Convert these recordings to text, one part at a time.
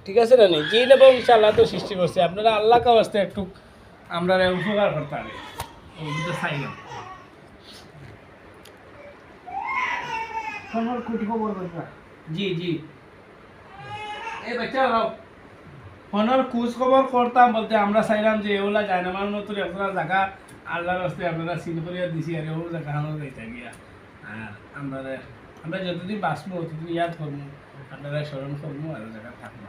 ঠিক আছে না নি জি নেব ইনশাআল্লাহ তো সৃষ্টি করছে আপনারা আল্লাহ কা ওয়াস্তে একটু আমরা উপকার করতে হবে ওই তো চাইলাম সোনার কুটি খবর বলবা জি জি এই বাচ্চা ফোনের খোঁজ খবর করতাম বলতে আমরা চাইলাম যে ওলা যায় না আমার নতুন একটা জায়গা আল্লাহর রাস্তে আপনারা সিল করিয়া দিছি আর ও জায়গা আমরা যাইতে গিয়া আর আমরা যতদিন বাঁচবো ততদিন ইয়াদ করবো আপনারা স্মরণ করবো আর জায়গা থাকবো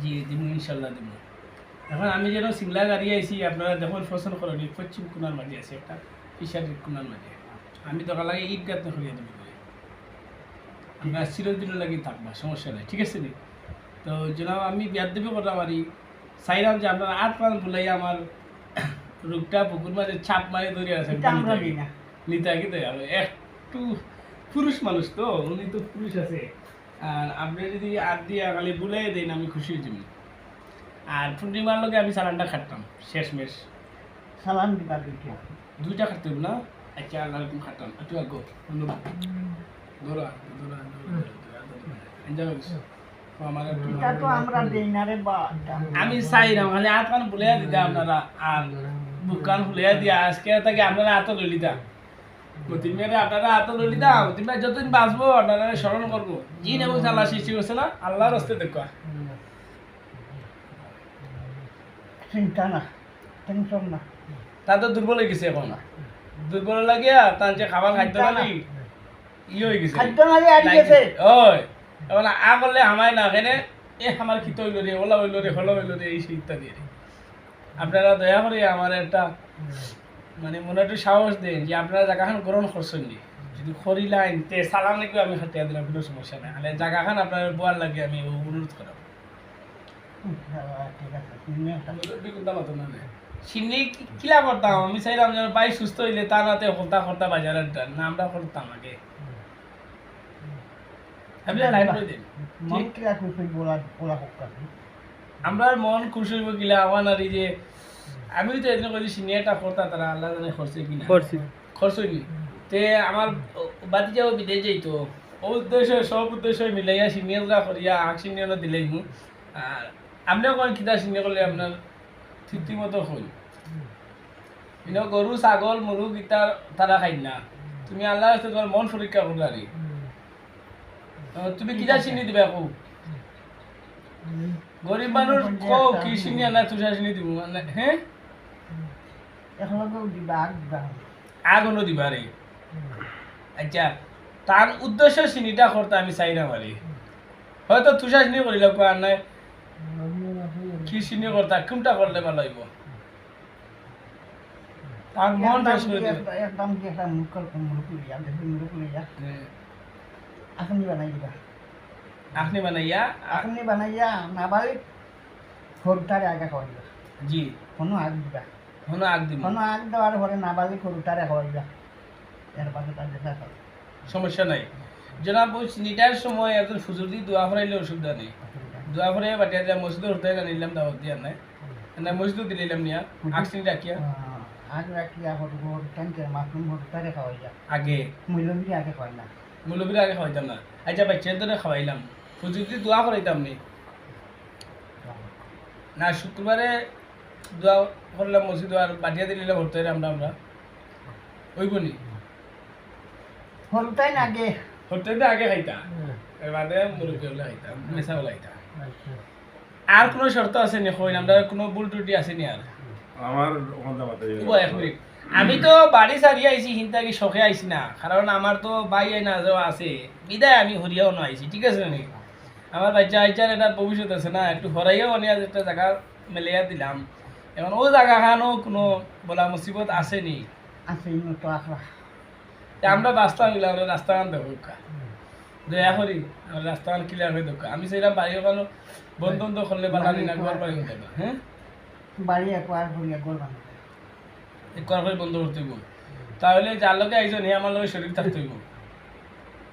জি দিব ইনশাল্লাহ দিব এখন আমি যেন সিমলা গাড়ি আইছি আপনারা যখন পছন্দ করেন পশ্চিম কোনার মাঝে আছে একটা ফিশারির কোনার মাঝে আমি তো লাগে ঈদগাহ করিয়া দেবো আমরা চিরদিনের লাগি থাকবা সমস্যা নেই ঠিক আছে নি তো জনাব আমি বিয়ার দেবে কথা পারি চাইলাম যে আপনার আট পান ভুলাই আমার রূপটা পুকুর মাঝে ছাপ মারে ধরে আছে নিতা কি একটু পুরুষ মানুষ তো উনি তো পুরুষ আছে আর আপনি যদি আট দিয়ে খালি বুলাই দেন আমি খুশি হয়ে যাবি আর পূর্ণিমার লগে আমি সালানটা খাটতাম শেষমেশ সালান দিবা দুইটা খাটতে না আচ্ছা আল্লাহ খাটতাম একটু আগে ধন্যবাদ ধরা আমি চাইলাম খালি আর কান ভুলিয়া দিতা আপনারা আর বুক কান ভুলিয়া দিয়া আজকে থেকে আপনারা হাতও লই লিতা মতিমেরে আপনারা হাতও লই লিতা মতিমে যতদিন বাঁচবো আপনারা স্মরণ করবো জি নেব আল্লাহ সৃষ্টি করছে না আল্লাহর রাস্তে দেখা চিন্তা না টেনশন না তা তো দুর্বল হয়ে গেছে এখন দুর্বল লাগিয়া তার যে খাবার খাদ্য নালি ই হয়ে গেছে খাদ্য নালি আড়ি গেছে ওই এখন আ করলে আমায় না কেনে এ আমার খিত হইল রে ওলা হইল রে হলো হইল রে এই ইত্যাদি আপনারা দয়া করে আমার একটা মানে মনে একটু সাহস দেন যে আপনারা জায়গাখান গ্রহণ করছেন নি যদি খরি লাইন তে সালাম নাকি আমি হাতিয়া দিলাম কোনো সমস্যা নেই তাহলে জায়গাখান আপনার বোয়ার লাগে আমি অনুরোধ করাব ঠিক আছে সিন্নি কিলা করতাম আমি চাইলাম যেন বাই সুস্থ হইলে তার রাতে হলতা হলতা বাজারের না আমরা করতাম আগে আমরা মন খুশি হইব কিলা আমার আর যে আমি তো এদিন কইছি সিনিয়রটা করতা তারা আল্লাহ জানে খরচে কিনা খরচ হইনি তে আমার বাতি যাও বিদেশ যাইতো ও উদ্দেশ্য সব উদ্দেশ্য মিলাইয়া সিনিয়ররা করিয়া আগ সিনিয়র দিলেই আর আপনিও কোন কিতা সিনিয়র করলে আপনার তৃপ্তি মতো হই কিন্তু গরু ছাগল মুরু গিটার তারা খাই না তুমি আল্লাহ তোমার মন পরীক্ষা করো আর তুমি কিটা চিনি দিবা কো গরিব মানুষ কো কি চিনি না তুষা চিনি দিব মানে হ্যাঁ এখন দিবা আগুনও দিবা রে আচ্ছা তার উদ্দেশ্য চিনিটা করতে আমি চাই না পারি হয়তো তুষা চিনি করিল কোয়া নাই কি চিনি করতা কোনটা করলে ভালো হইব তার মন ফ্রেশ করে দিবে একদম কি একটা মুখল মুরুকুলিয়া দেখি মুরুকুলিয়া আপনি বানাইয়া নাবালিক সরুটারে আগে খাওয়াইবা জি কোনো আগ দিবা কোনো আগ দিব কোনো আগ দেওয়ার পরে নাবালিক সরুটারে খাওয়াইবা এর পাশে তার দেখা খাও সমস্যা নাই জনাব চিনিটার সময় একজন ফুজুর দিয়ে দোয়া ফরাইলে অসুবিধা নেই দোয়া ফরাই বাটিয়া দিয়া মসজিদে উঠতে নিলাম দাওয়াত দিয়া নাই না মসজিদে দিলাম নিয়া আগ চিনি রাখিয়া আগ রাখিয়া হর টানকে মাশরুম সরুটারে খাওয়াইয়া আগে মূল্যবিরি আগে খাওয়াই না মুলবির আগে খাওয়াইতাম না আচ্ছা বাচ্চার ধরে খাওয়াইলাম ফুজুর দিয়ে দোয়া করাইতাম নি না শুক্রবারে দোয়া করলাম মসজিদ আর বাটিয়া দিলাম হরতে আমরা ওইব নি হরুটাই না আগে হরতে আগে খাইতা এর বাদে মুরগি হলে খাইতাম মেসা হলে খাইতাম আর কোনো শর্ত আছে নি কই আমরা কোনো ভুল ত্রুটি আছে নি আর আমার এক মিনিট আমি তো বাড়ি সারিয়ে আইছি চিন্তা কি শখে আইছি না কারণ আমার তো ভাই না যাওয়া আছে বিদায় আমি হরিয়াও না আইছি ঠিক আছে নি আমার বাচ্চা আইচার একটা ভবিষ্যৎ আছে না একটু হরাইয়াও নিয়ে একটা জায়গা মেলাইয়া দিলাম এখন ও জায়গাখানও কোনো বলা মুসিবত আছে নি আছে তো আখড়া আমরা বাস্তা মিলা আমরা রাস্তাখান দেখো দয়া করি আমার রাস্তাখান ক্লিয়ার হয়ে দেখো আমি সেইরকম বাড়ি ওখানে বন্ধ করলে বানানি না ঘর বাড়ি হতে হ্যাঁ বাড়ি একবার হরিয়া ঘর বানাবে একবার করে বন্ধ করতে হইব তাহলে যার লোকে একজন আমার লোকের শরীর থাকতে হইব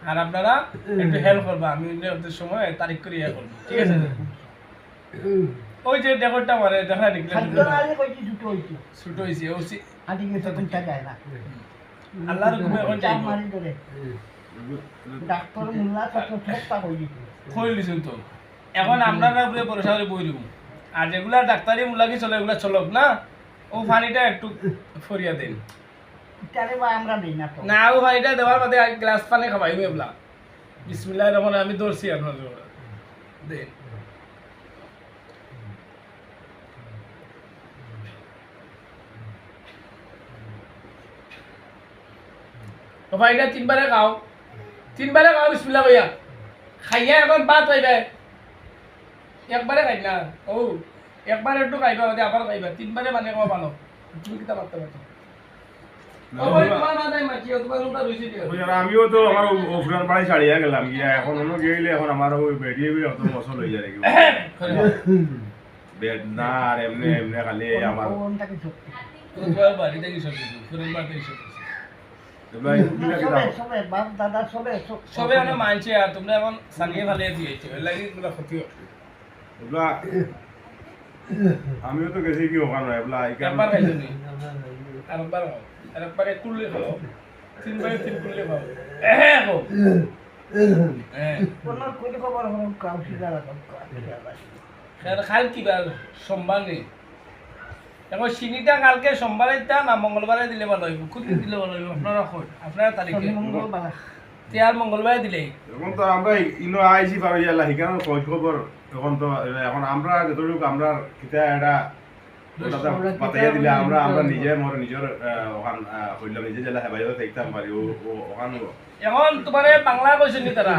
আর আপনারা একটু হেল্প করবা আমি ওদের সময় তারিখ করে ইয়ে করবো ঠিক আছে ওই যে ডেকরটা মারে দেখা নিকলে ছুটো হয়েছে আল্লাহর ঘুমে এখন যাইব ডাক্তার মুল্লা কই দিছেন কই লিছেন তো এখন আমরা না উপরে ভরসা করে বই দিব আর যেগুলা ডাক্তারি মুলাকি চলে এগুলা চলক না ও পানিটা একটু ফরিয়া দেন তারে বা আমরা দিই না তো না ও পানিটা দেওয়ার বাদে এক গ্লাস পানি খাবাই এবলা বিসমিল্লাহির রহমানির রহিম আমি ধরছি আপনার দেন ও পানিটা তিনবারে খাও বিসমিল্লাহ ভাইয়া খাইয়া এখন বাদ পাইবে একবারে খাই না ও একবার একটু খাইবা বাদে আবার খাইবা তিনবারে মানে খাওয়া ভালো তুমি কিতা পারতে পারতো আমিও তো আমার অফুরান বাড়ি ছাড়িয়া গেলাম গিয়া এখন অন্য গেলে এখন আমার ওই বেরিয়ে অত মশল হয়ে যায় বেড না আর এমনি এমনি খালি আমার কোনটাকে সত্যি বাড়িতে কি সব কিছু ফুরেন বাড়িতে কি সব কিছু সবে বাপ দাদা সবে সবে মানে মানছে আর তোমরা এখন সানিয়ে ভালে দিয়েছো এর লাগি তোমরা ক্ষতি হবে এগুলা আমিও তো গেছি কি ওখানে এগুলা একবার খাইছো নি আরেকবার খাও আরেকবারে কুললে খাও তিনবারে তিন কুললে খাও খাও কোন কোন খবর হলো কাউসি দাদা খাল কিবার সোমবার নেই এখন চিনিটা কালকে সোমবারে দিতা না মঙ্গলবারে দিলে ভালো হইব কোনদিন দিলে ভালো হইব আপনারা কই আপনারা তারিখে মঙ্গলবার তেয়ার মঙ্গলবারে দিলে এখন তো আমরা ইনো আইছি পারো ইয়ালা হিকানো খোঁজ খবর এখন আমরা যতটুকু আমরা কিতা এটা বাতাইয়া দিলে আমরা নিজে মোর নিজের ওখান হইলাম নিজে জেলা হেবাইও দেখতাম পারি ও ওখান এখন তোমারে বাংলা কইছেন নি তারা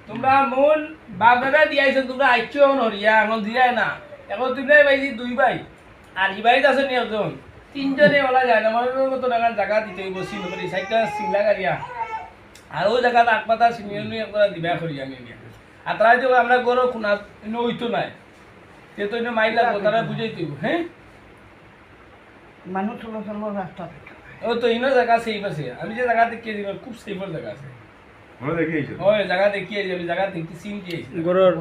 তোমরা মূল বাপ দাদা দিয়াইছো তোমরা আইছো এখন হরিয়া এখন দিয়াই না এখন তোমরা পাইছি দুই ভাই আর ইবাইত আছে নি একজন তিনজনে ওলা যায় না আমার মতো টাকার জায়গা দিতে হইব সিনকরি সাইডটা সিংলা গাড়িয়া আর ওই জায়গাটা আকপাতা সিনিয়র একবার দিবা করি আমি আর তারা যে আমরা গরো খুনা ওইতো নাই তে তো মাইল লাগবো তারা বুঝাই দিব হ্যাঁ মানুষ চলাচল রাস্তা ও তো ইনো জায়গা সেফ আছে আমি যে জায়গা দেখিয়ে দিব খুব সেফর জায়গা আছে মনে দেখিয়েছো ওই জায়গা দেখিয়ে যাবে জায়গা দেখি সিম দিয়েছি গরুর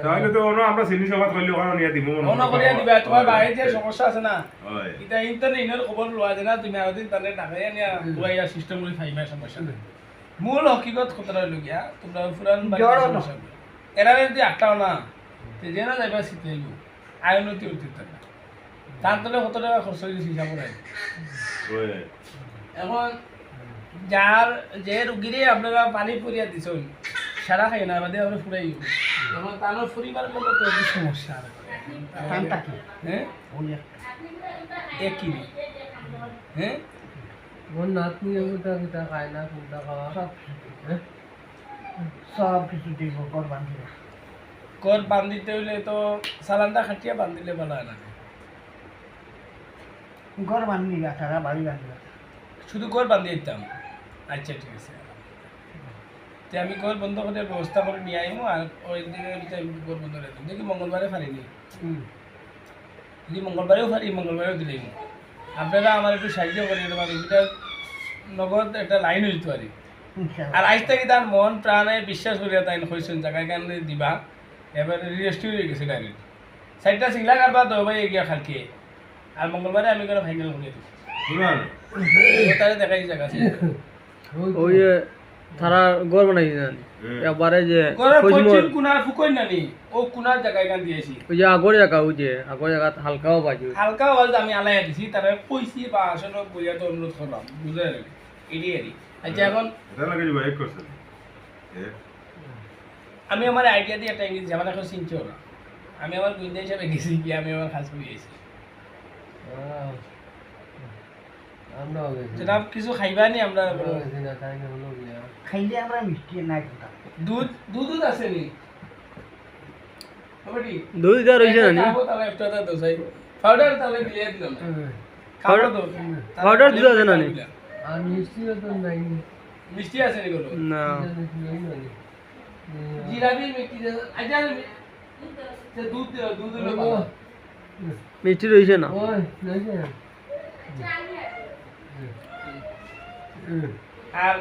তাহলে তো আমরা সিনি সমাজ করলে ওখানে নিয়ে দিব মনে করিয়া দিবা তোমার বাইরে যে সমস্যা আছে না হয় এটা ইন্টারনেট ইনের খবর লোয়া যায় না তুমি আরদিন তাহলে টাকাইয়া নিয়ে লুয়াইয়া সিস্টেম করে ফাইবা সমস্যা নেই মূল হকিকত কতটা হইল গিয়া তোমরা পুরান সমস্যা এরা যদি আটটাও না তে যে না যাইবা শীত হইব আয়নতি অতীত না তার তলে কত টাকা খরচ হয়েছে হিসাব করে এখন যার যে রুগীরে আপনারা পানি পরিয়া দিছেন সারা খাই না বাদে আমরা ফুরাই এখন তার পরিবার লোক তো একটু সমস্যা টানটা কি হ্যাঁ ওই একই হ্যাঁ ওর নাতনি ওটা কিটা খায় না কোনটা খাওয়া সব হ্যাঁ সব কিছু দিব কর বান্ধি কর বান্ধিতে হইলে তো সালানটা খাটিয়া বান্ধিলে ভালো হয় না ঘর বান্ধি তারা বাড়ি বান্ধি শুধু ঘর বান্ধিয়ে দিতাম আচ্ছা ঠিক আছে তে আমি ঘর বন্ধ করে ব্যবস্থা করে নিয়ে আইমো আর ওই দিনের ভিতরে আমি ঘর বন্ধ করে দিই দেখি মঙ্গলবারে ফারিনি যদি মঙ্গলবারেও ফারি মঙ্গলবারেও দিলেই আপনারা আমার একটু সাহায্য করে দেবেন এটা নগদ একটা লাইন হইতে পারি আর আজ থেকে তার মন প্রাণে বিশ্বাস করিয়া তাই হয়েছেন জায়গায় কারণে দিবা এবার রেজিস্ট্রি হয়ে গেছে ডাইরেক্ট সাইডটা সিংলা কারবা তো ভাই এগিয়া খালকে আর মঙ্গলবারে আমি করে ফাইনাল করে দিই তাহলে দেখাই জায়গা আছে ওই যে তারা গড় বানাইছে না একবারে যে ঘরের খোঁজমোর পশ্চিম কোনার ফুকই নানি ও কোনার জায়গায় গান দিয়েছি ওই যে আগর জায়গা ওই যে আগর জায়গা হালকাও বাজু হালকা আওয়াজ আমি আলাই দিছি তারা কইছি বা আসলে বইয়া তো অনুরোধ করলাম বুঝে এডি এডি আচ্ছা এখন এটা লাগে যে বাইক করছেন আমি আমার আইডিয়া দিয়ে একটা ইংরেজি আমার এখন চিনছো না আমি আমার গুইন্দা হিসাবে গেছি গিয়ে আমি আমার কাজ করে গেছি আমরাও গেছি যেটা কিছু খাইবা নি আমরা আমরাও গেছি না তাই না হলো গিয়া খাইলে আমরা মিষ্টি নাই কোথা দুধ আছে নি বাবাটি দুই যা রইছে না নি তাহলে একটা দোসাই পাউডার তাহলে মিলিয়ে দিলাম খাবার দাও পাউডার দুধ আছে না নি আর মিষ্টিও তো নাই মিষ্টি আছে নি গুলো না জিরাবি মিষ্টি আচ্ছা দুধ দুধ হলো মিষ্টি রইছে না ওই রইছে আর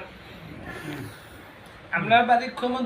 আপনার বাড়ির কেমন